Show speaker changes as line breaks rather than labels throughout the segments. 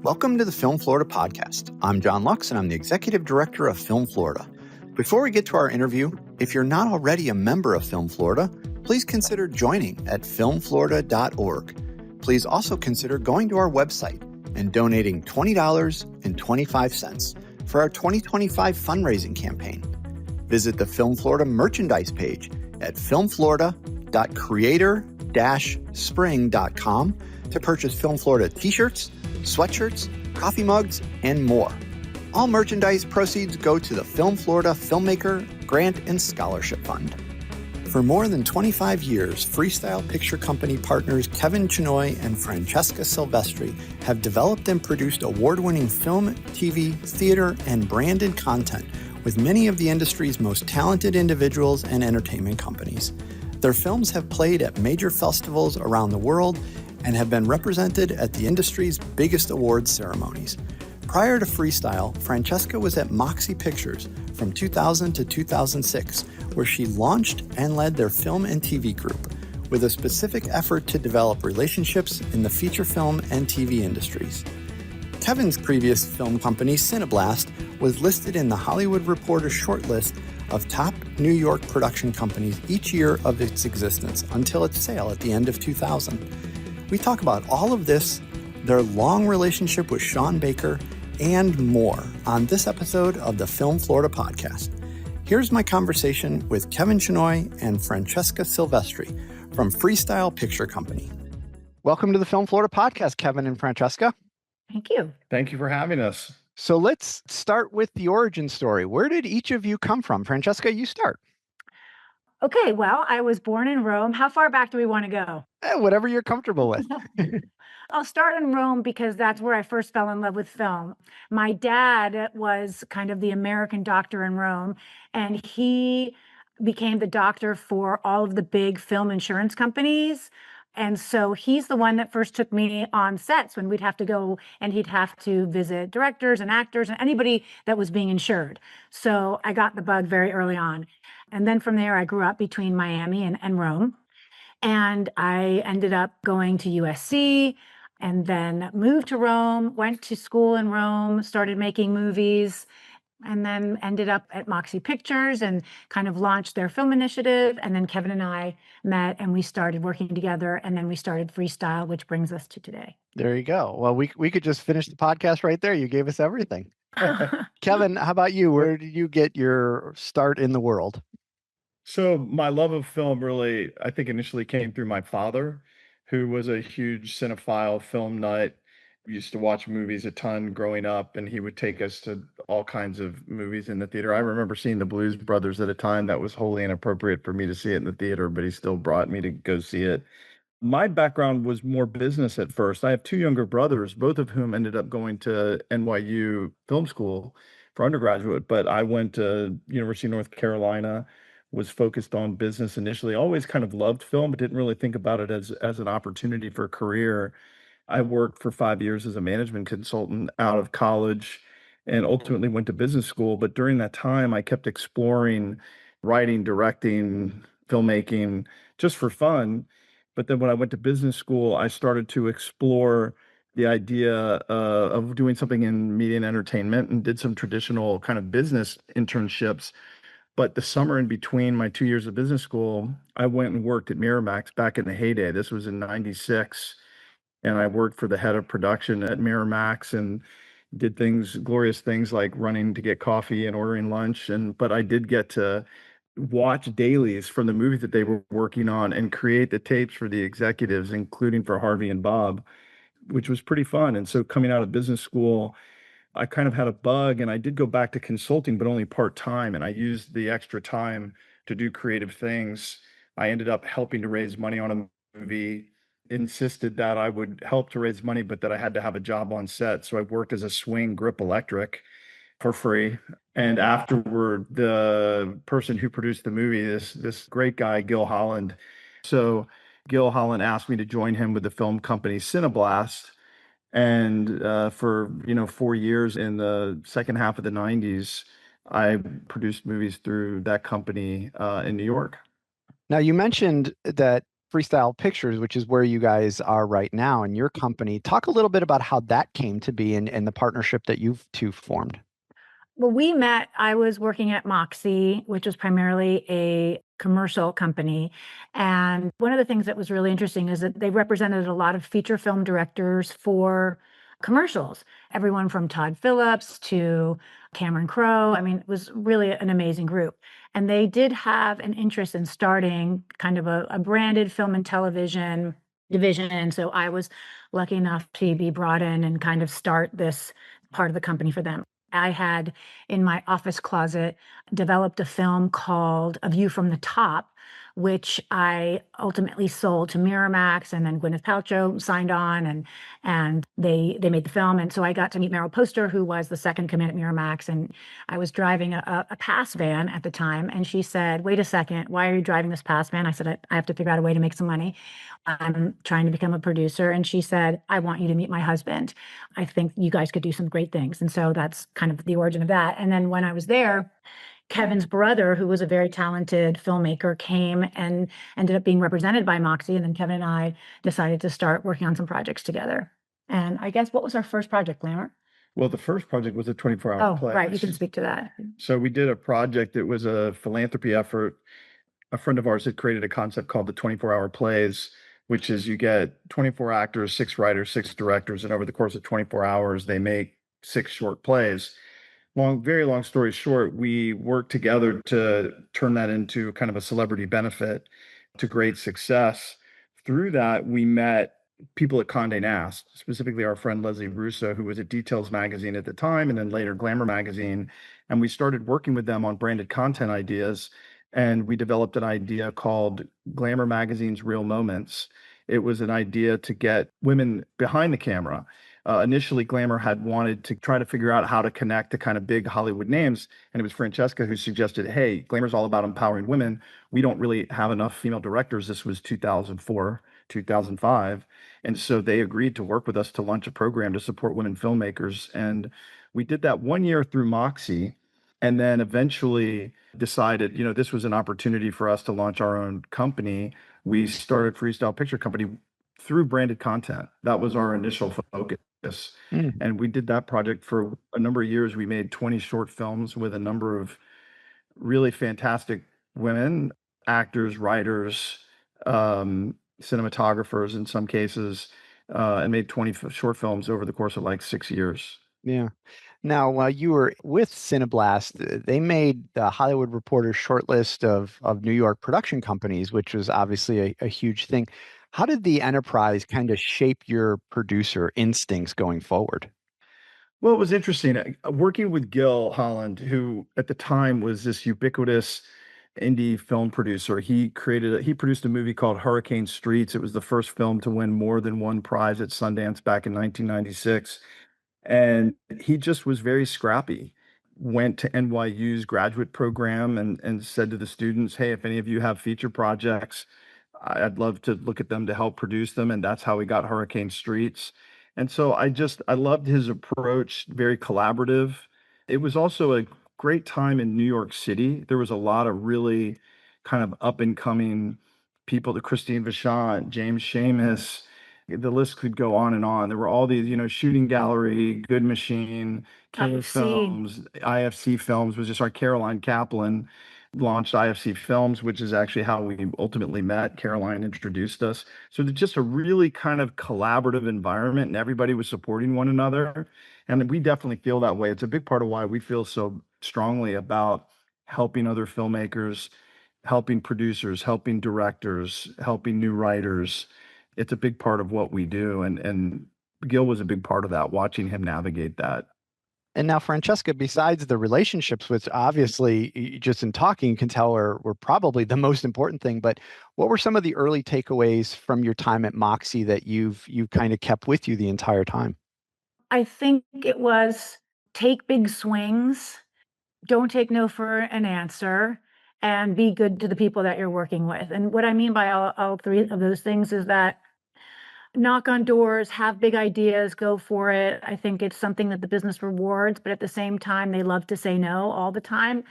Welcome to the Film Florida podcast. I'm John Lux, and I'm the Executive Director of Film Florida. Before we get to our interview, if you're not already a member of Film Florida, please consider joining at filmflorida.org. Please also consider going to our website and donating $20.25 for our 2025 fundraising campaign. Visit the Film Florida merchandise page at filmflorida.creator-spring.com to purchase Film Florida t-shirts, sweatshirts, coffee mugs, and more. All merchandise proceeds go to the Film Florida Filmmaker Grant and Scholarship Fund. For more than 25 years, Freestyle Picture Company partners Kevin Chinoy and Francesca Silvestri have developed and produced award-winning film, TV, theater, and branded content with many of the industry's most talented individuals and entertainment companies. Their films have played at major festivals around the world and have been represented at the industry's biggest awards ceremonies. Prior to Freestyle, Francesca was at Moxie Pictures from 2000 to 2006, where she launched and led their film and TV group, with a specific effort to develop relationships in the feature film and TV industries. Kevin's previous film company, Cineblast, was listed in the Hollywood Reporter shortlist of top New York production companies each year of its existence until its sale at the end of 2000. We talk about all of this, their long relationship with Sean Baker, and more on this episode of the Film Florida podcast. Here's my conversation with Kevin Chinoy and Francesca Silvestri from Freestyle Picture Company. Welcome to the Film Florida podcast, Kevin and Francesca.
Thank you.
Thank you for having us.
So let's start with the origin story. Where did each of you come from? Francesca, you start.
Okay, well, I was born in Rome. How far back do we want to go?
Whatever you're comfortable with.
I'll start in Rome because that's where I first fell in love with film. My dad was kind of the American doctor in Rome, and he became the doctor for all of the big film insurance companies. And so he's the one that first took me on sets when we'd have to go and he'd have to visit directors and actors and anybody that was being insured. So I got the bug very early on. And then from there, I grew up between Miami and Rome. And I ended up going to USC and then moved to Rome, went to school in Rome, started making movies, and then ended up at Moxie Pictures and kind of launched their film initiative. And then Kevin and I met and we started working together. And then we started Freestyle, which brings us to today.
There you go. Well, we could just finish the podcast right there. You gave us everything. Kevin, how about you? Where did you get your start in the world?
So my love of film really, I think initially came through my father, who was a huge cinephile, film nut. We used to watch movies a ton growing up, and he would take us to all kinds of movies in the theater. I remember seeing the Blues Brothers at a time that was wholly inappropriate for me to see it in the theater, but he still brought me to go see it. My background was more business at first. I have two younger brothers, both of whom ended up going to NYU Film School for undergraduate, but I went to University of North Carolina, was focused on business initially, always kind of loved film, but didn't really think about it as an opportunity for a career. I worked for 5 years as a management consultant out of college and ultimately went to business school. But during that time, I kept exploring writing, directing, filmmaking just for fun. But then when I went to business school, I started to explore the idea of doing something in media and entertainment and did some traditional kind of business internships. But the summer in between my 2 years of business school, I went and worked at Miramax back in the heyday. This was in 96. And I worked for the head of production at Miramax and did glorious things like running to get coffee and ordering lunch. But I did get to watch dailies from the movies that they were working on and create the tapes for the executives, including for Harvey and Bob, which was pretty fun. And so coming out of business school, I kind of had a bug, and I did go back to consulting, but only part-time. And I used the extra time to do creative things. I ended up helping to raise money on a movie, insisted that I would help to raise money, but that I had to have a job on set. So I worked as a swing grip electric for free. And afterward, the person who produced the movie, this great guy, Gil Holland. So Gil Holland asked me to join him with the film company Cineblast. And for 4 years in the second half of the 90s, I produced movies through that company in New York.
Now, you mentioned that Freestyle Pictures, which is where you guys are right now in your company. Talk a little bit about how that came to be and the partnership that you've two formed.
Well, we met, I was working at Moxie, which was primarily a commercial company. And one of the things that was really interesting is that they represented a lot of feature film directors for commercials, everyone from Todd Phillips to Cameron Crowe. I mean, it was really an amazing group. And they did have an interest in starting kind of a branded film and television division. And so I was lucky enough to be brought in and kind of start this part of the company for them. I had in my office closet developed a film called A View from the Top, which I ultimately sold to Miramax, and then Gwyneth Paltrow signed on, and they made the film. And so I got to meet Meryl Poster, who was the second command at Miramax, and I was driving a pass van at the time, and she said, "Wait a second, why are you driving this pass van?" I said, I have to figure out a way to make some money. I'm trying to become a producer. And she said, "I want you to meet my husband. I think you guys could do some great things." And so that's kind of the origin of that. And then when I was there, Kevin's brother, who was a very talented filmmaker, came and ended up being represented by Moxie. And then Kevin and I decided to start working on some projects together. And I guess what was our first project, Glamour?
Well, the first project was a 24-hour
Oh,
play.
right. You can speak to that.
So we did a project that was a philanthropy effort. A friend of ours had created a concept called the 24-hour plays, which is you get 24 actors, 6 writers, 6 directors, and over the course of 24 hours, they make 6 short plays. Very long story short, we worked together to turn that into kind of a celebrity benefit to great success. Through that, we met people at Condé Nast, specifically our friend Leslie Russo, who was at Details magazine at the time, and then later Glamour magazine. And we started working with them on branded content ideas. And we developed an idea called Glamour Magazine's Real Moments. It was an idea to get women behind the camera. Initially, Glamour had wanted to try to figure out how to connect to kind of big Hollywood names. And it was Francesca who suggested, hey, Glamour's all about empowering women. We don't really have enough female directors. This was 2004, 2005. And so they agreed to work with us to launch a program to support women filmmakers. And we did that 1 year through Moxie, and then eventually decided, this was an opportunity for us to launch our own company. We started Freestyle Picture Company through branded content. That was our initial focus. And we did that project for a number of years. We made 20 short films with a number of really fantastic women, actors, writers, cinematographers in some cases, and made 20 short films over the course of like 6 years.
Yeah. Now, while you were with Cineblast, they made the Hollywood Reporter's shortlist of New York production companies, which was obviously a huge thing. How did the enterprise kind of shape your producer instincts going forward?
Well, it was interesting working with Gil Holland, who at the time was this ubiquitous indie film producer. He produced a movie called Hurricane Streets. It was the first film to win more than one prize at Sundance back in 1996. And he just was very scrappy. Went to NYU's graduate program and said to the students, hey, if any of you have feature projects, I'd love to look at them to help produce them. And that's how we got Hurricane Streets. And so I loved his approach, very collaborative. It was also a great time in New York City. There was a lot of really kind of up and coming people, the Christine Vachon, James Seamus, the list could go on and on. There were all these, Shooting Gallery, Good Machine, Killer
IFC.
Films, IFC Films was just our Caroline Kaplan launched IFC Films, which is actually how we ultimately met. Caroline introduced us. So it's just a really kind of collaborative environment, and everybody was supporting one another. And we definitely feel that way. It's a big part of why we feel so strongly about helping other filmmakers, helping producers, helping directors, helping new writers. It's a big part of what we do. And Gil was a big part of that, watching him navigate that.
And now, Francesca, besides the relationships, which obviously just in talking you can tell were probably the most important thing, but what were some of the early takeaways from your time at Moxie that you've kind of kept with you the entire time?
I think it was take big swings, don't take no for an answer, and be good to the people that you're working with. And what I mean by all three of those things is that knock on doors, have big ideas, go for it. I think it's something that the business rewards, but at the same time, they love to say no all the time.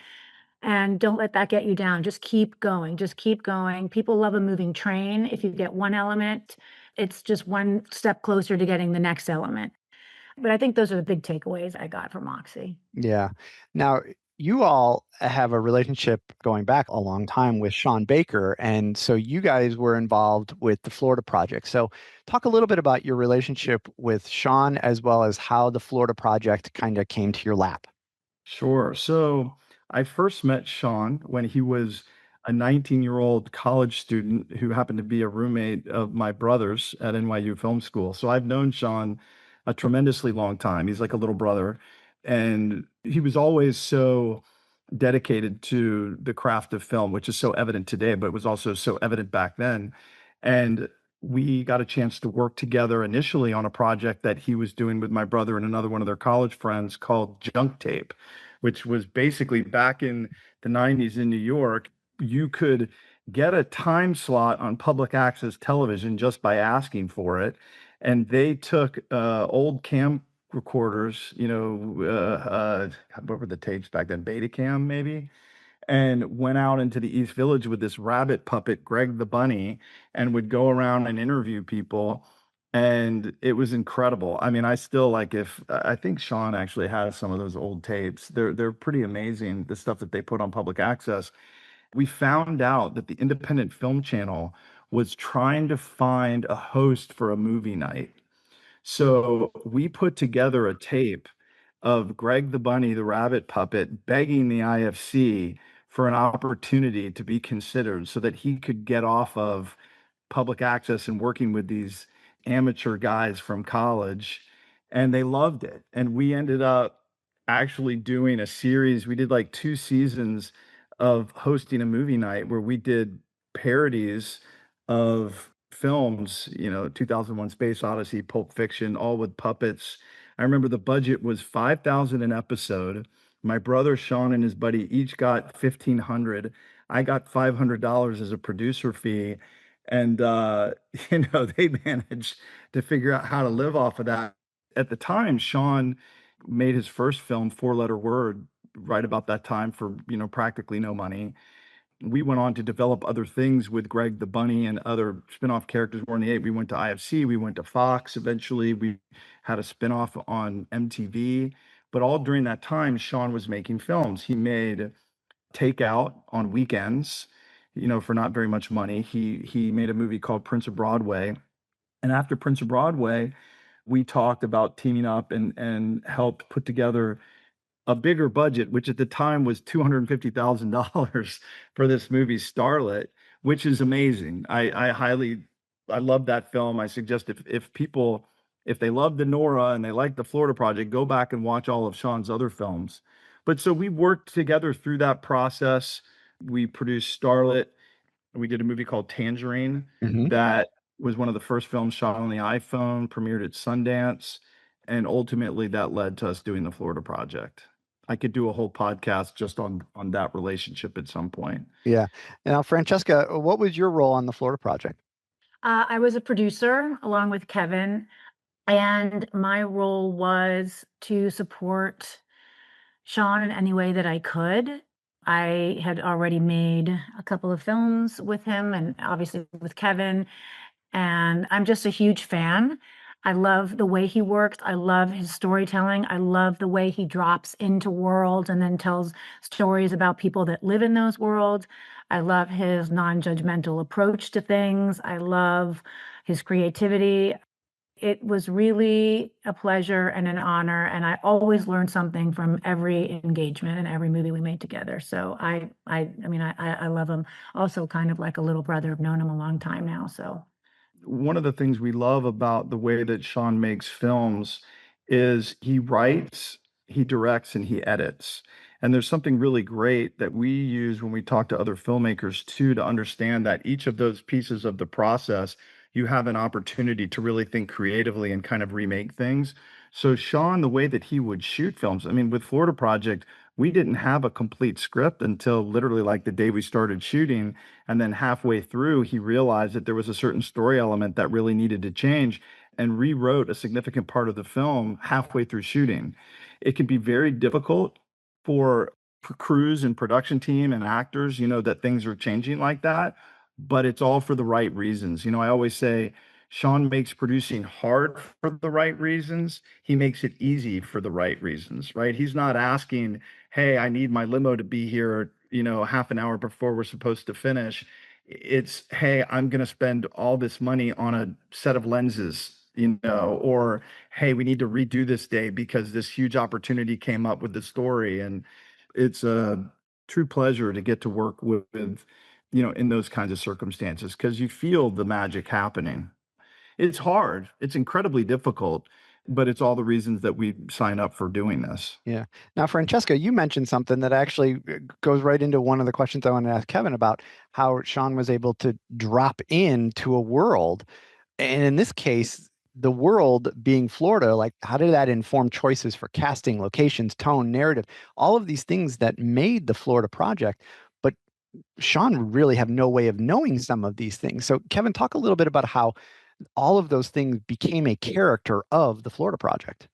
And don't let that get you down. Just keep going. Just keep going. People love a moving train. If you get one element, it's just one step closer to getting the next element. But I think those are the big takeaways I got from Moxie.
Yeah. Now, you all have a relationship going back a long time with Sean Baker. And so you guys were involved with the Florida Project. So talk a little bit about your relationship with Sean as well as how the Florida Project kind of came to your lap.
Sure. So I first met Sean when he was a 19-year-old college student who happened to be a roommate of my brother's at NYU Film School. So I've known Sean a tremendously long time. He's like a little brother. And he was always so dedicated to the craft of film, which is so evident today, but was also so evident back then. And we got a chance to work together initially on a project that he was doing with my brother and another one of their college friends called Junk Tape, which was basically back in the 90s in New York. You could get a time slot on public access television just by asking for it. And they took old recorders, what were the tapes back then? Betacam, maybe? And went out into the East Village with this rabbit puppet, Greg the Bunny, and would go around and interview people. And it was incredible. I mean, I still like if I think Sean actually has some of those old tapes. They're pretty amazing, the stuff that they put on public access. We found out that the Independent Film Channel was trying to find a host for a movie night. So we put together a tape of Greg the Bunny, the rabbit puppet, begging the IFC for an opportunity to be considered so that he could get off of public access and working with these amateur guys from college. And they loved it. And we ended up actually doing a series. We did like 2 seasons of hosting a movie night where we did parodies of films, 2001 Space Odyssey, Pulp Fiction, all with puppets. I remember the budget was 5,000 an episode. My brother Sean and his buddy each got 1,500. I got $500 as a producer fee. And they managed to figure out how to live off of that. At the time, Sean made his first film, Four Letter Word, right about that time for, practically no money. We went on to develop other things with Greg the Bunny and other spin-off characters more in the eight. We went to IFC, we went to Fox eventually. We had a spin-off on MTV. But all during that time, Sean was making films. He made Takeout on weekends, for not very much money. He made a movie called Prince of Broadway. And after Prince of Broadway, we talked about teaming up and helped put together a bigger budget, which at the time was $250,000 for this movie Starlet, which is amazing. I love that film. I suggest if people, if they love the Nora and they like the Florida Project, go back and watch all of Sean's other films. But so we worked together through that process. We produced Starlet. We did a movie called Tangerine
Mhm.
that was one of the first films shot on the iPhone, premiered at Sundance, and ultimately that led to us doing the Florida Project. I could do a whole podcast just on that relationship at some point.
Yeah. Now, Francesca, what was your role on the Florida Project?
I was a producer along with Kevin, and my role was to support Sean in any way that I could. I had already made a couple of films with him and obviously with Kevin, and I'm just a huge fan. I love the way he works. I love his storytelling. I love the way he drops into worlds and then tells stories about people that live in those worlds. I love his non-judgmental approach to things. I love his creativity. It was really a pleasure and an honor, and I always learned something from every engagement and every movie we made together. So I love him. Also, kind of like a little brother. I've known him a long time now. So
One of the things we love about the way that Sean makes films is he writes, he directs, and he edits. And there's something really great that we use when we talk to other filmmakers too, to understand that each of those pieces of the process, you have an opportunity to really think creatively and kind of remake things. So Sean, the way that he would shoot films, I mean, with Florida Project, we didn't have a complete script until literally like the day we started shooting. And then halfway through, he realized that there was a certain story element that really needed to change and rewrote a significant part of the film halfway through shooting. It can be very difficult for crews and production team and actors, that things are changing like that, but it's all for the right reasons. I always say Sean makes producing hard for the right reasons. He makes it easy for the right reasons, right? He's not asking, hey, I need my limo to be here, half an hour before we're supposed to finish. It's, hey, I'm going to spend all this money on a set of lenses, or hey, we need to redo this day because this huge opportunity came up with the story. And it's a true pleasure to get to work with, in those kinds of circumstances because you feel the magic happening. It's hard, it's incredibly difficult, but it's all the reasons that we sign up for doing this.
Yeah. Now, Francesca, you mentioned something that actually goes right into one of the questions I want to ask Kevin about how Sean was able to drop into a world. And in this case, the world being Florida, like how did that inform choices for casting, locations, tone, narrative, all of these things that made the Florida project? But Sean would really have no way of knowing some of these things. So, Kevin, talk a little bit about how all of those things became a character of the Florida project.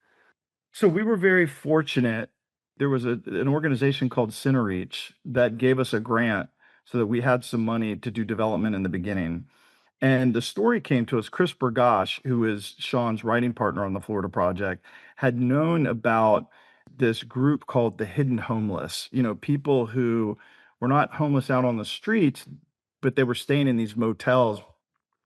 So we were very fortunate. There was an organization called Cinereach that gave us a grant so that we had some money to do development in the beginning. And the story came to us. Chris Burgosh, who is Sean's writing partner on the Florida project, had known about this group called the Hidden Homeless. People who were not homeless out on the streets, but they were staying in these motels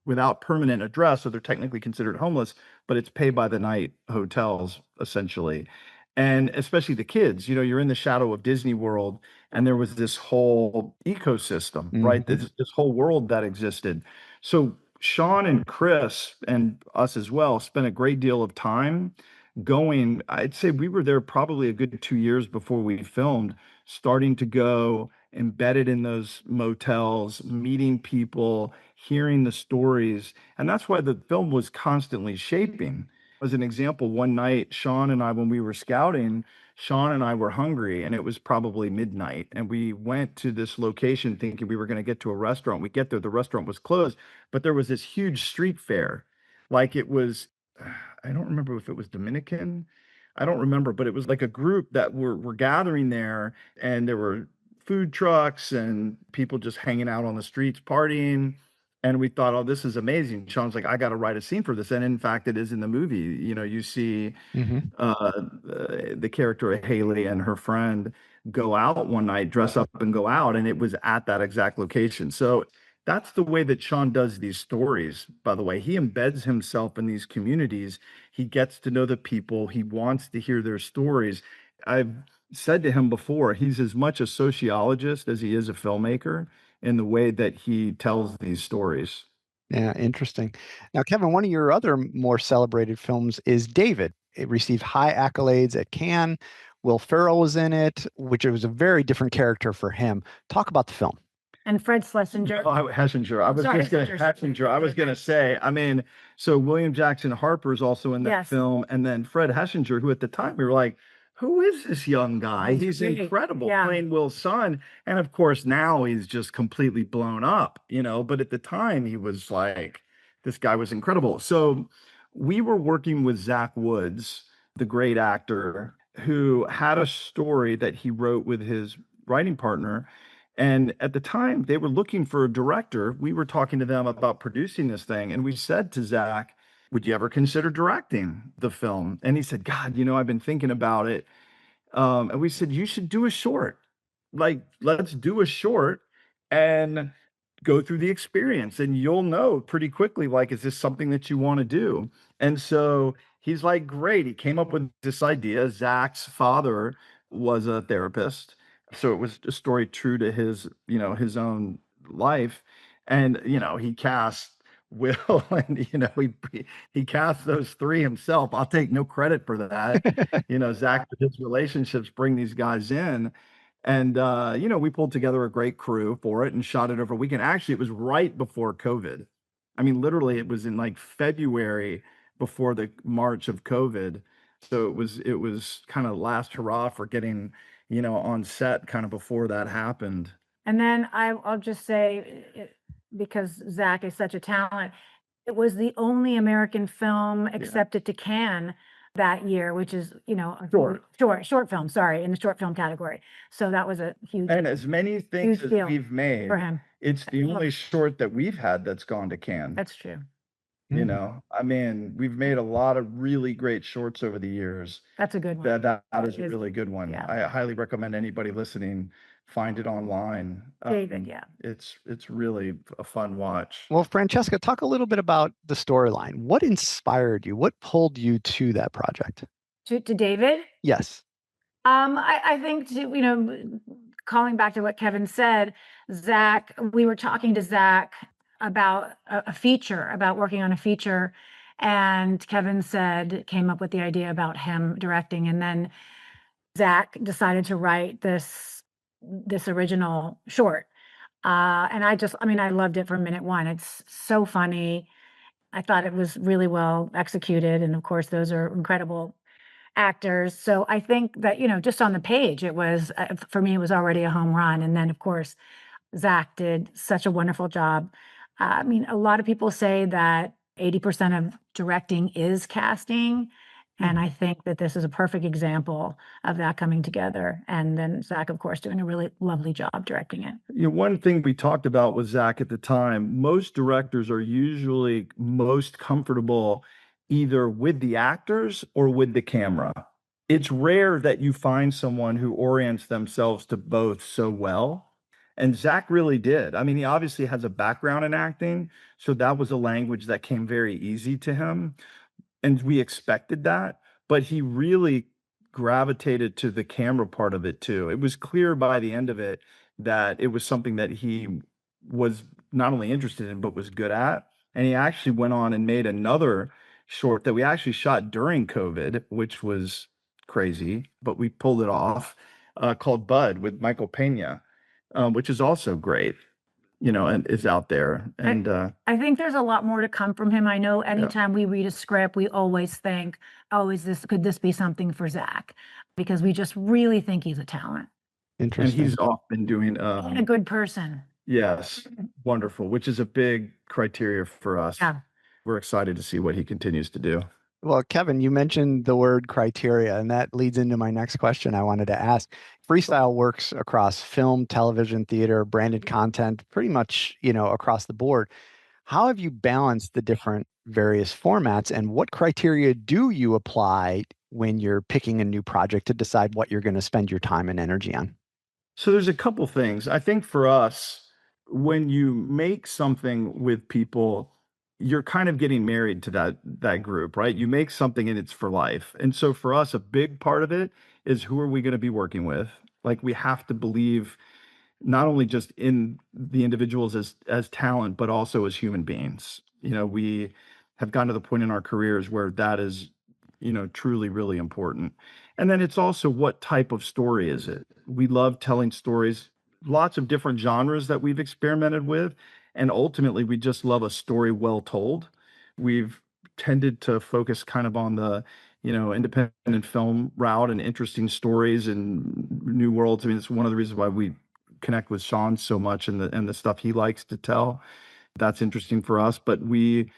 without permanent address, so they're technically considered homeless, but it's pay by the night hotels essentially. And especially the kids, you're in the shadow of Disney World, and there was this whole ecosystem, right? This whole world that existed. So Sean and Chris and us as well spent a great deal of time going. I'd say we were there probably a good 2 years before we filmed, starting to go embedded in those motels, meeting people, hearing the stories. And that's why the film was constantly shaping. As an example, one night, Sean and I, when we were scouting, Sean and I were hungry and it was probably midnight. And we went to this location thinking we were going to get to a restaurant. We get there, the restaurant was closed, but there was this huge street fair. Like it was, I don't remember if it was Dominican. I don't remember, but it was like a group that were gathering there, and there were food trucks and people just hanging out on the streets partying. And we thought, oh, this is amazing. Sean's like, I got to write a scene for this. And in fact, it is in the movie. You see the character of Haley and her friend go out one night, dress up and go out. And it was at that exact location. So that's the way that Sean does these stories, by the way. He embeds himself in these communities. He gets to know the people. He wants to hear their stories. I've said to him before, he's as much a sociologist as he is a filmmaker in the way that he tells these stories.
Yeah, interesting. Now, Kevin, one of your other more celebrated films is David. It received high accolades at Cannes. Will Ferrell was in it, which was a very different character for him. Talk about the film.
And Fred Schlesinger.
Oh, Hessinger. I was just going to Hessinger. I was going to say, so William Jackson Harper is also in that film, and then Fred Hessinger, who at the time we were like, who is this young guy? He's incredible, playing Will's son. And of course, now he's just completely blown up, but at the time he was like, this guy was incredible. So we were working with Zach Woods, the great actor, who had a story that he wrote with his writing partner. And at the time they were looking for a director. We were talking to them about producing this thing. And we said to Zach, would you ever consider directing the film? And he said, God, I've been thinking about it. And we said, you should do a short. Like, let's do a short and go through the experience. And you'll know pretty quickly, like, is this something that you want to do? And so he's like, great. He came up with this idea. Zach's father was a therapist. So it was a story true to his, his own life. And, he cast Will, and he cast those three himself. I'll take no credit for that. Zach, with his relationships, bring these guys in, and we pulled together a great crew for it and shot it over a weekend. Actually, it was right before COVID. Literally, it was in like February before the March of COVID. So it was kind of last hurrah for getting on set kind of before that happened.
And then I'll just say, because Zach is such a talent, it was the only American film accepted to Cannes that year, which is, you know, short film, sorry, in the short film category. So that was a huge,
And as many things
huge
as
deal
we've made,
for him.
it's the only short that we've had that's gone to Cannes.
That's true.
You know, I mean, we've made a lot of really great shorts over the years.
That's a good one.
That is a really good one.
Yeah.
I highly recommend anybody listening find it online.
David, yeah.
It's really a fun watch.
Well, Francesca, talk a little bit about the storyline. What inspired you? What pulled you to that project?
To David?
Yes.
I think, you know, calling back to what Kevin said, Zach, we were talking to Zach about a feature, about working on a feature. And Kevin came up with the idea about him directing. And then Zach decided to write this original short. And I loved it from minute one. It's so funny. I thought it was really well executed. And of course, those are incredible actors. So I think that, you know, just on the page, it was, for me, it was already a home run. And then, of course, Zach did such a wonderful job. I mean, a lot of people say that 80% of directing is casting. And I think that this is a perfect example of that coming together. And then Zach, of course, doing a really lovely job directing it.
You know, one thing we talked about with Zach at the time, most directors are usually most comfortable either with the actors or with the camera. It's rare that you find someone who orients themselves to both so well. And Zach really did. I mean, he obviously has a background in acting, so that was a language that came very easy to him. And we expected that, but he really gravitated to the camera part of it too. It was clear by the end of it that it was something that he was not only interested in, but was good at. And he actually went on and made another short that we actually shot during COVID, which was crazy, but we pulled it off, called Bud with Michael Pena, which is also great, you know, and is out there. And
I think there's a lot more to come from him. I know anytime we read a script, we always think, oh, could this be something for Zach? Because we just really think he's a talent.
Interesting.
And he's often doing
and a good person.
Yes, wonderful, which is a big criteria for us.
Yeah.
We're excited to see what he continues to do.
Well, Kevin, you mentioned the word criteria, and that leads into my next question I wanted to ask. Freestyle works across film, television, theater, branded content, pretty much, you know, across the board. How have you balanced the different various formats, and what criteria do you apply when you're picking a new project to decide what you're going to spend your time and energy on?
So there's a couple things. I think for us, when you make something with people, you're kind of getting married to that group, right? You make something and it's for life. And so for us, a big part of it is who are we going to be working with? Like we have to believe not only just in the individuals as talent, but also as human beings. You know, we have gotten to the point in our careers where that is, you know, truly, really important. And then it's also what type of story is it? We love telling stories, lots of different genres that we've experimented with. And ultimately, we just love a story well told. We've tended to focus kind of on the, you know, independent film route and interesting stories and new worlds. I mean, it's one of the reasons why we connect with Sean so much and the stuff he likes to tell. That's interesting for us. But we,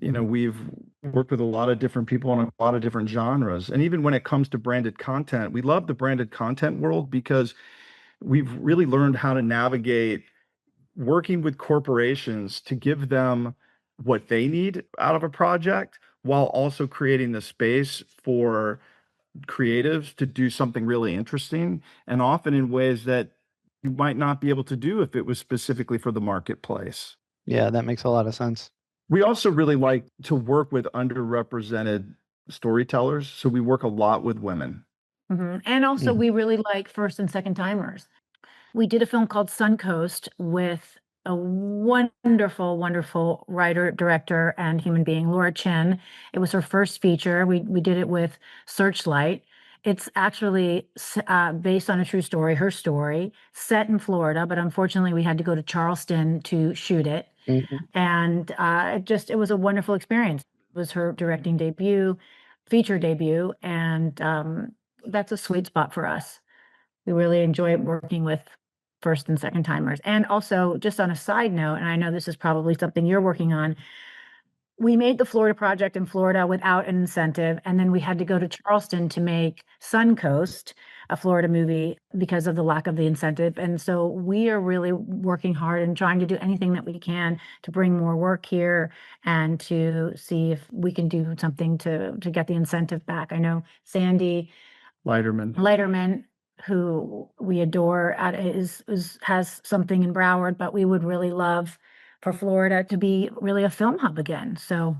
you know, we've worked with a lot of different people on a lot of different genres. And even when it comes to branded content, we love the branded content world because we've really learned how to navigate working with corporations to give them what they need out of a project while also creating the space for creatives to do something really interesting and often in ways that you might not be able to do if it was specifically for the marketplace.
Yeah, that makes a lot of sense.
We also really like to work with underrepresented storytellers. So we work a lot with women.
And also, we really like first and second timers. We did a film called Suncoast with a wonderful, wonderful writer, director, and human being, Laura Chin. It was her first feature. We did it with Searchlight. It's actually based on a true story, her story, set in Florida, but unfortunately we had to go to Charleston to shoot it. And it was a wonderful experience. It was her directing debut, feature debut, and that's a sweet spot for us. We really enjoy working with first and second timers. And also, just on a side note, and I know this is probably something you're working on, we made the Florida project in Florida without an incentive, and then we had to go to Charleston to make Suncoast, a Florida movie, because of the lack of the incentive. And so we are really working hard and trying to do anything that we can to bring more work here and to see if we can do something to get the incentive back. I know Sandy Leiterman, who we adore, has something in Broward, but we would really love for Florida to be really a film hub again. So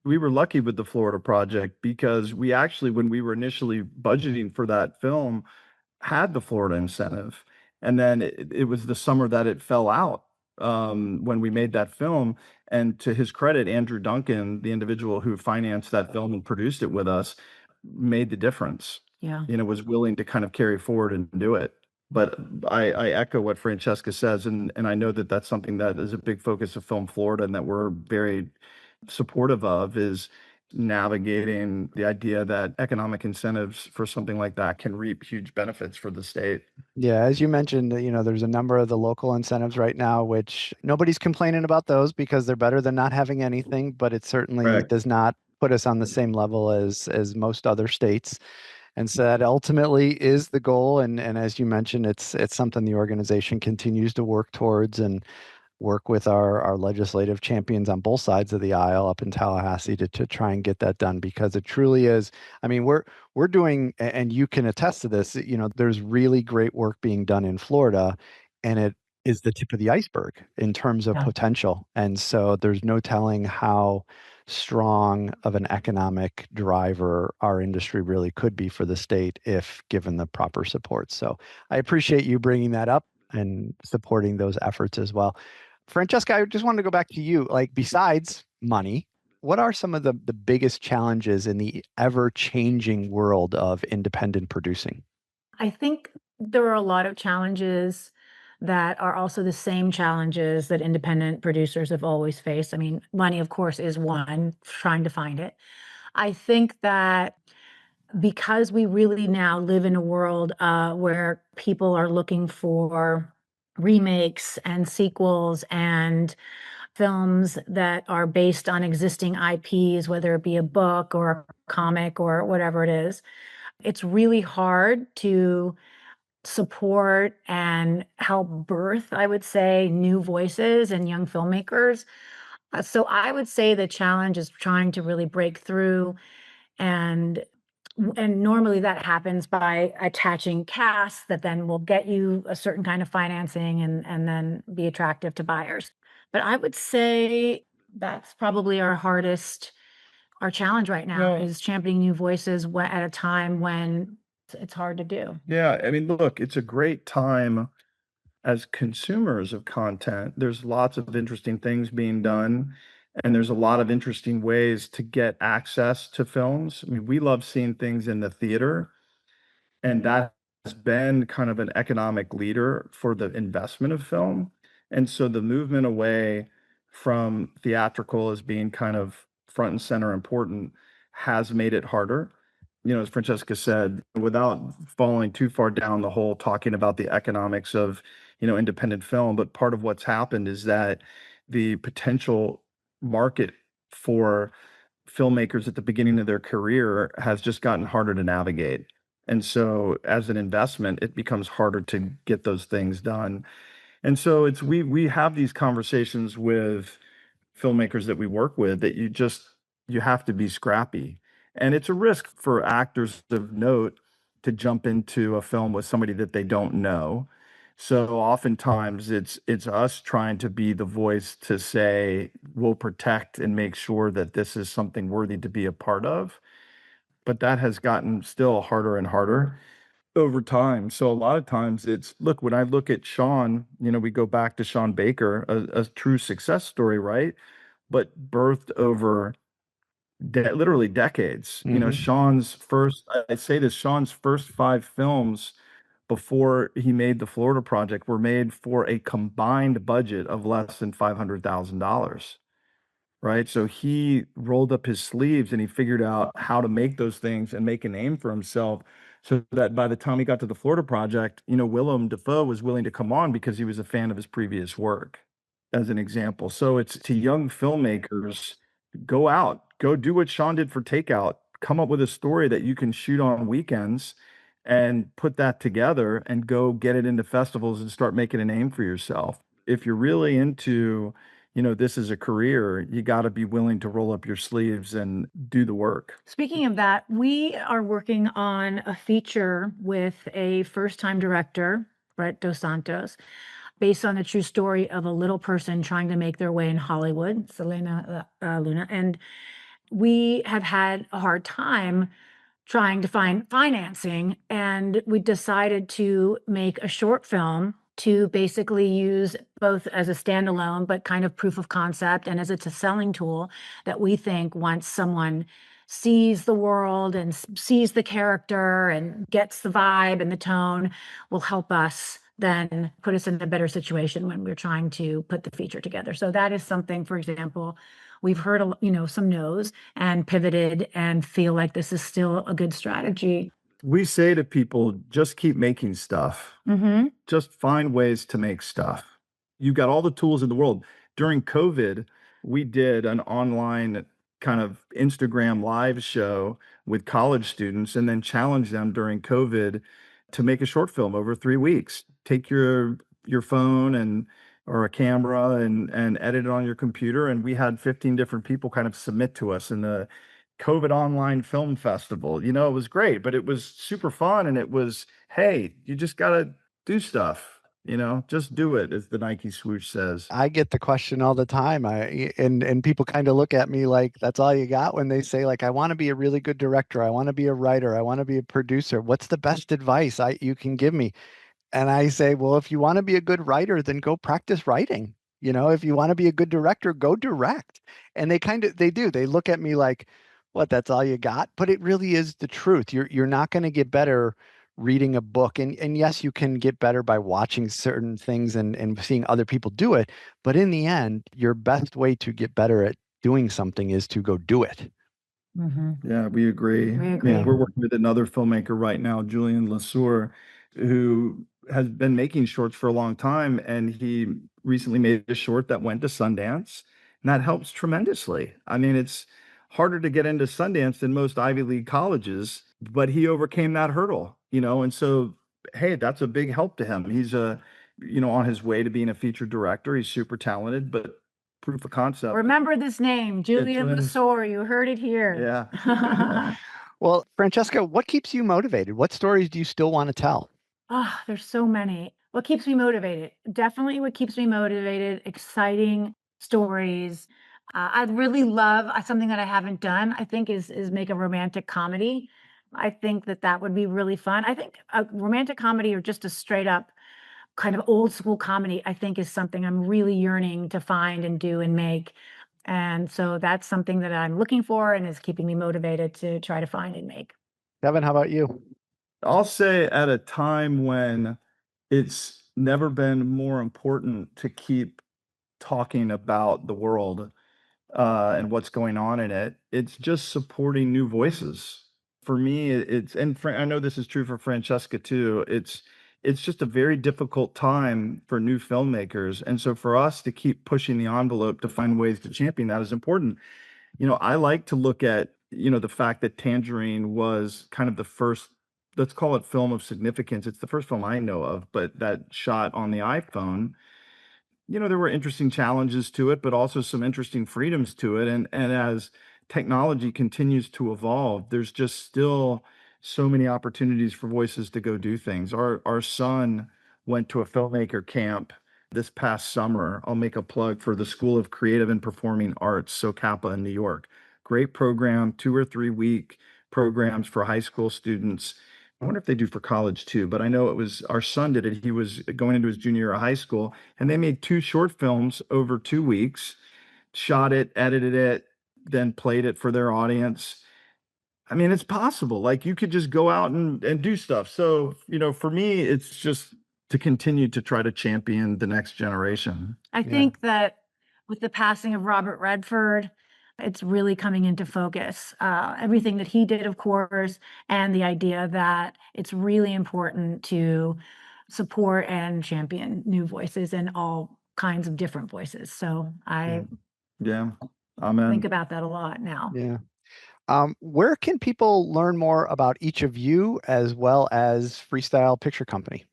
We were lucky with the Florida project because we actually, when we were initially budgeting for that film, had the Florida incentive. And then it was the summer that it fell out when we made that film. And to his credit, Andrew Duncan, the individual who financed that film and produced it with us, made the difference.
yeah.
Was willing to kind of carry forward and do it. But I echo what Francesca says, and I know that that's something that is a big focus of Film Florida and that we're very supportive of, is navigating the idea that economic incentives for something like that can reap huge benefits for the state.
Yeah, as you mentioned, there's a number of the local incentives right now, which nobody's complaining about those because they're better than not having anything, but it certainly
Correct.
does not put us on the same level as most other states. And so that ultimately is the goal. And as you mentioned, it's something the organization continues to work towards and work with our legislative champions on both sides of the aisle up in Tallahassee to try and get that done, because it truly is. I mean, we're doing, and you can attest to this, there's really great work being done in Florida, and it is the tip of the iceberg in terms of
Yeah.
potential. And so there's no telling how strong of an economic driver our industry really could be for the state if given the proper support. So I appreciate you bringing that up and supporting those efforts as well. Francesca, I just wanted to go back to you. Like, besides money, what are some of the biggest challenges in the ever-changing world of independent producing?
I think there are a lot of challenges that are also the same challenges that independent producers have always faced. I mean, money, of course, is one, trying to find it. I think that because we really now live in a world where people are looking for remakes and sequels and films that are based on existing IPs, whether it be a book or a comic or whatever it is, it's really hard to support and help birth, I would say, new voices and young filmmakers. So I would say the challenge is trying to really break through, and normally that happens by attaching casts that then will get you a certain kind of financing and then be attractive to buyers. But I would say that's probably our challenge right now,
Yeah.
is championing new voices at a time when it's hard to do.
Yeah, I mean, look, it's a great time as consumers of content. There's lots of interesting things being done, and there's a lot of interesting ways to get access to films. I mean, we love seeing things in the theater, and that has been kind of an economic leader for the investment of film. And so the movement away from theatrical as being kind of front and center important has made it harder. As Francesca said, without falling too far down the hole talking about the economics of, independent film, but part of what's happened is that the potential market for filmmakers at the beginning of their career has just gotten harder to navigate. And so as an investment, it becomes harder to get those things done. And so it's we have these conversations with filmmakers that we work with that you have to be scrappy. And it's a risk for actors of note to jump into a film with somebody that they don't know. So oftentimes it's us trying to be the voice to say, we'll protect and make sure that this is something worthy to be a part of. But that has gotten still harder and harder over time. So a lot of times look, when I look at Sean, we go back to Sean Baker, a true success story, right? But birthed over literally decades. I'd say this, Sean's first 5 films before he made the Florida project were made for a combined budget of less than $500,000. Right. So he rolled up his sleeves and he figured out how to make those things and make a name for himself, so that by the time he got to the Florida project, Willem Dafoe was willing to come on because he was a fan of his previous work, as an example. So it's to young filmmakers, Go out, go do what Sean did for Takeout. Come up with a story that you can shoot on weekends and put that together and go get it into festivals and start making a name for yourself. If you're really into, this is a career, you got to be willing to roll up your sleeves and do the work.
Speaking of that, we are working on a feature with a first-time director, Brett Dos Santos, based on the true story of a little person trying to make their way in Hollywood, Selena Luna. And we have had a hard time trying to find financing, and we decided to make a short film to basically use both as a standalone, but kind of proof of concept, and as it's a selling tool that we think once someone sees the world and sees the character and gets the vibe and the tone, will help us then put us in a better situation when we're trying to put the feature together. So that is something, for example, we've heard, some no's and pivoted and feel like this is still a good strategy.
We say to people, just keep making stuff.
Mm-hmm.
Just find ways to make stuff. You've got all the tools in the world. During COVID, we did an online kind of Instagram live show with college students and then challenged them during COVID to make a short film over 3 weeks. Take your phone and or a camera and edit it on your computer. And we had 15 different people kind of submit to us in the COVID online film festival. It was great, but it was super fun. And it was, hey, you just gotta do stuff, just do it, as the Nike swoosh says.
I get the question all the time. And people kind of look at me like that's all you got when they say like I want to be a really good director, I want to be a writer, I want to be a producer. What's the best advice you can give me? And I say, well, if you want to be a good writer, then go practice writing. If you want to be a good director, go direct. And they do. They look at me like, what, that's all you got? But it really is the truth. You're not going to get better reading a book. And yes, you can get better by watching certain things and seeing other people do it. But in the end, your best way to get better at doing something is to go do it.
Mm-hmm.
Yeah, we agree.
We agree.
We're working with another filmmaker right now, Julian Lesueur, who has been making shorts for a long time, and he recently made a short that went to Sundance, and that helps tremendously. I mean, it's harder to get into Sundance than most Ivy League colleges, but he overcame that hurdle, and so, hey, that's a big help to him. He's on his way to being a featured director. He's super talented, but proof of concept.
Remember this name, Julian Lesueur. You heard it here.
Yeah.
Well, Francesca, what keeps you motivated? What stories do you still want to tell?
Oh, there's so many. What keeps me motivated? Definitely what keeps me motivated, exciting stories. I'd really love something that I haven't done, I think, is make a romantic comedy. I think that would be really fun. I think a romantic comedy or just a straight up kind of old school comedy, I think, is something I'm really yearning to find and do and make. And so that's something that I'm looking for and is keeping me motivated to try to find and make.
Kevin, how about you?
I'll say at a time when it's never been more important to keep talking about the world and what's going on in it, it's just supporting new voices. For me, I know this is true for Francesca too. It's just a very difficult time for new filmmakers, and so for us to keep pushing the envelope to find ways to champion that is important. I like to look at, the fact that Tangerine was kind of the first, let's call it film of significance. It's the first film I know of, but that shot on the iPhone. There were interesting challenges to it, but also some interesting freedoms to it. And as technology continues to evolve, there's just still so many opportunities for voices to go do things. Our son went to a filmmaker camp this past summer. I'll make a plug for the School of Creative and Performing Arts, SoCAPA in New York. Great program, 2 or 3 week programs for high school students. I wonder if they do for college too, but I know it was our son did it. He was going into his junior year of high school, and they made 2 short films over 2 weeks, shot it, edited it, then played it for their audience. I mean, it's possible. Like you could just go out and do stuff. So, for me, it's just to continue to try to champion the next generation.
I think that with the passing of Robert Redford, it's really coming into focus. Everything that he did, of course, and the idea that it's really important to support and champion new voices and all kinds of different voices. So
Yeah. Amen.
Think about that a lot now.
Yeah. Where can people learn more about each of you as well as Freestyle Picture Company?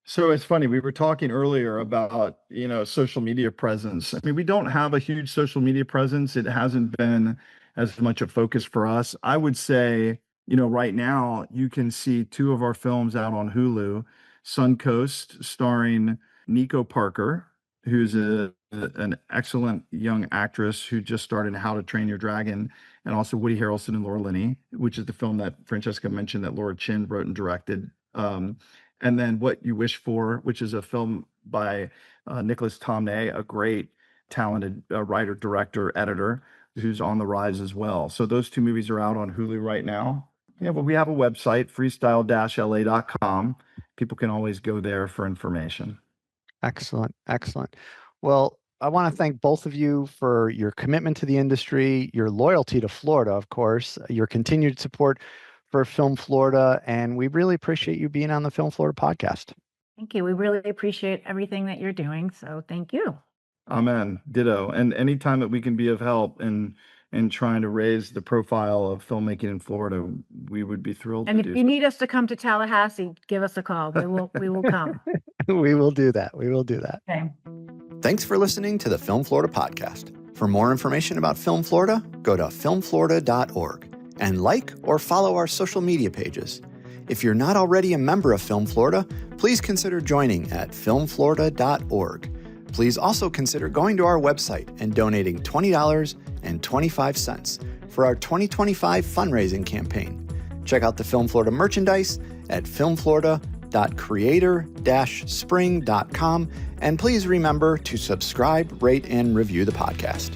So it's funny, we were talking earlier about, social media presence. I mean, we don't have a huge social media presence. It hasn't been as much a focus for us. I would say, right now you can see two of our films out on Hulu, Suncoast, starring Nico Parker, who's an excellent young actress who just starred in How to Train Your Dragon, and also Woody Harrelson and Laura Linney, which is the film that Francesca mentioned that Laura Chin wrote and directed. And then What You Wish For, which is a film by Nicholas Tomnay, a great, talented writer, director, editor, who's on the rise as well. So those two movies are out on Hulu right now. Yeah, but we have a website, freestyle-la.com. People can always go there for information.
Excellent. Excellent. Well, I want to thank both of you for your commitment to the industry, your loyalty to Florida, of course, your continued support for Film Florida, and we really appreciate you being on the Film Florida podcast.
Thank you. We really appreciate everything that you're doing. So thank you.
Amen. Ditto. And anytime that we can be of help in trying to raise the profile of filmmaking in Florida, we would be thrilled
And
to
if
do
you
so.
need us to come to Tallahassee, give us a call. We will come.
We will do that. We will do that.
Okay.
Thanks for listening to the Film Florida podcast. For more information about Film Florida, go to filmflorida.org and like or follow our social media pages. If you're not already a member of Film Florida, please consider joining at filmflorida.org. Please also consider going to our website and donating $20.25 for our 2025 fundraising campaign. Check out the Film Florida merchandise at filmflorida.creator-spring.com, and please remember to subscribe, rate, and review the podcast.